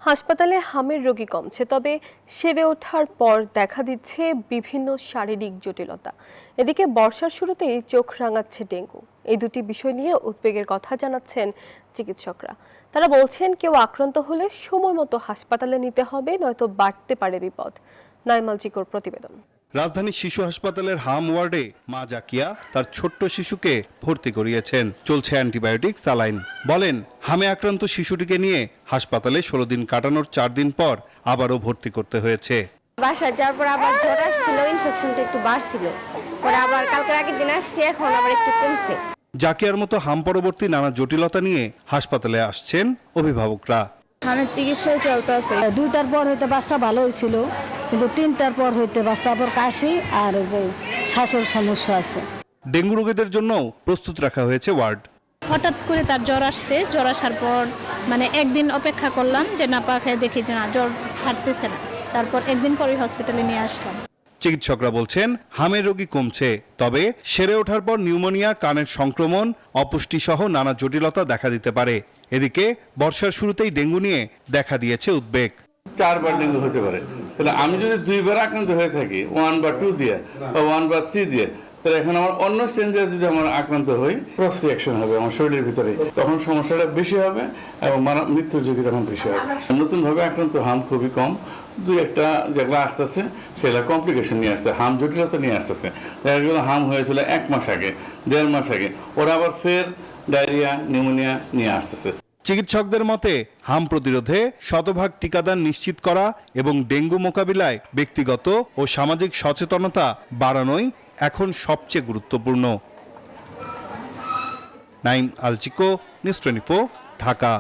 হাসপাতালে হামের রোগী কমছে, তবে সেরে ওঠার পর দেখা দিচ্ছে বিভিন্ন শারীরিক জটিলতা। এদিকে বর্ষার শুরুতেই চোখ রাঙাচ্ছে ডেঙ্গু। এই দুটি বিষয় নিয়ে উদ্বেগের কথা জানাচ্ছেন চিকিৎসকরা। তারা বলছেন, কেউ আক্রান্ত হলে সময় মতো হাসপাতালে নিতে হবে, নয়তো বাড়তে পারে বিপদ। নাইমাল জিকোর প্রতিবেদন। রাজধানীর শিশু হাসপাতালের হাম ওয়ার্ডে মা জাকিয়া তার ছোট্ট শিশুকে ভর্তি করিয়েছেন। চলছে অ্যান্টিবায়োটিক স্যালাইন। বলেন, হামে আক্রান্ত শিশুটিকে নিয়ে হাসপাতালে 16 দিন কাটানোর 4 দিন পর আবারও ভর্তি করতে হয়েছে। বাসা যাওয়ার পর আবার জ্বর আসছিল, ইনফেকশনটা একটু বাড়ছিল, পরে আবার কালকের আগের দিন আসছি, এখন আবার একটু কমছে। জাকিয়ার মতো হাম পরবর্তী নানা জটিলতা নিয়ে হাসপাতালে আসছেন অভিভাবকরা। হামের চিকিৎসায় চলতে আছে। 2টার পর হইতে বাচ্চা ভালো হয়েছিল, কিন্তু 3টার পর হইতে বাচ্চা আবার কাশি আর শ্বাসের সমস্যা আছে। ডেঙ্গু রোগীদের জন্য প্রস্তুত রাখা হয়েছে ওয়ার্ড। হঠাৎ করে তার জ্বর আসছে, জ্বর আসার পর একদিন অপেক্ষা করলাম যে না পাখায় দেখি যে না জ্বর ছাড়তেছে না, তারপর একদিন পরেই হসপিটালে নিয়ে আসলাম। চিকিৎসকরা বলছেন, হামের রোগী কমছে, তবে সেরে ওঠার পর নিউমোনিয়া, কানের সংক্রমণ, অপুষ্টি সহ নানা জটিলতা দেখা দিতে পারে। এদিকে বর্ষার শুরুতেই ডেঙ্গু নিয়ে দেখা দিয়েছে উদ্বেগ। 4 বার ডেঙ্গু হতে পারে, তাহলে আমি যদি 2 বার আক্রান্ত হয়ে থাকি 1 বা 2 দিয়ে বা 1 বা 3 দিয়ে, তাহলে এখন আমার অন্য স্ট্রেঞ্জে যদি আমার আক্রান্ত হই, ক্রস রিঅ্যাকশন হবে আমার শরীরের ভিতরে, তখন সমস্যাটা বেশি হবে এবং মৃত্যুর ঝুঁকি তখন বেশি হবে। নতুনভাবে আক্রান্ত হাম খুবই কম, 2-1টা যেগুলো আসতেছে সেগুলো কমপ্লিকেশন নিয়ে আসছে, হাম জটিলতা নিয়ে আসতেছে। যেগুলো হাম হয়েছিল 1 মাস আগে, 1.5 মাস আগে, ওরা আবার ফের ডায়রিয়া, নিউমোনিয়া নিয়ে আসতেছে। চিকিৎসকদের মতে, হাম প্রতিরোধে শতভাগ টিকাদান নিশ্চিত করা এবং ডেঙ্গু মোকাবিলায় ব্যক্তিগত ও সামাজিক সচেতনতা বাড়ানোই এখন সবচেয়ে গুরুত্বপূর্ণ। নাইম আল চিকো, নিউজ 24, ঢাকা।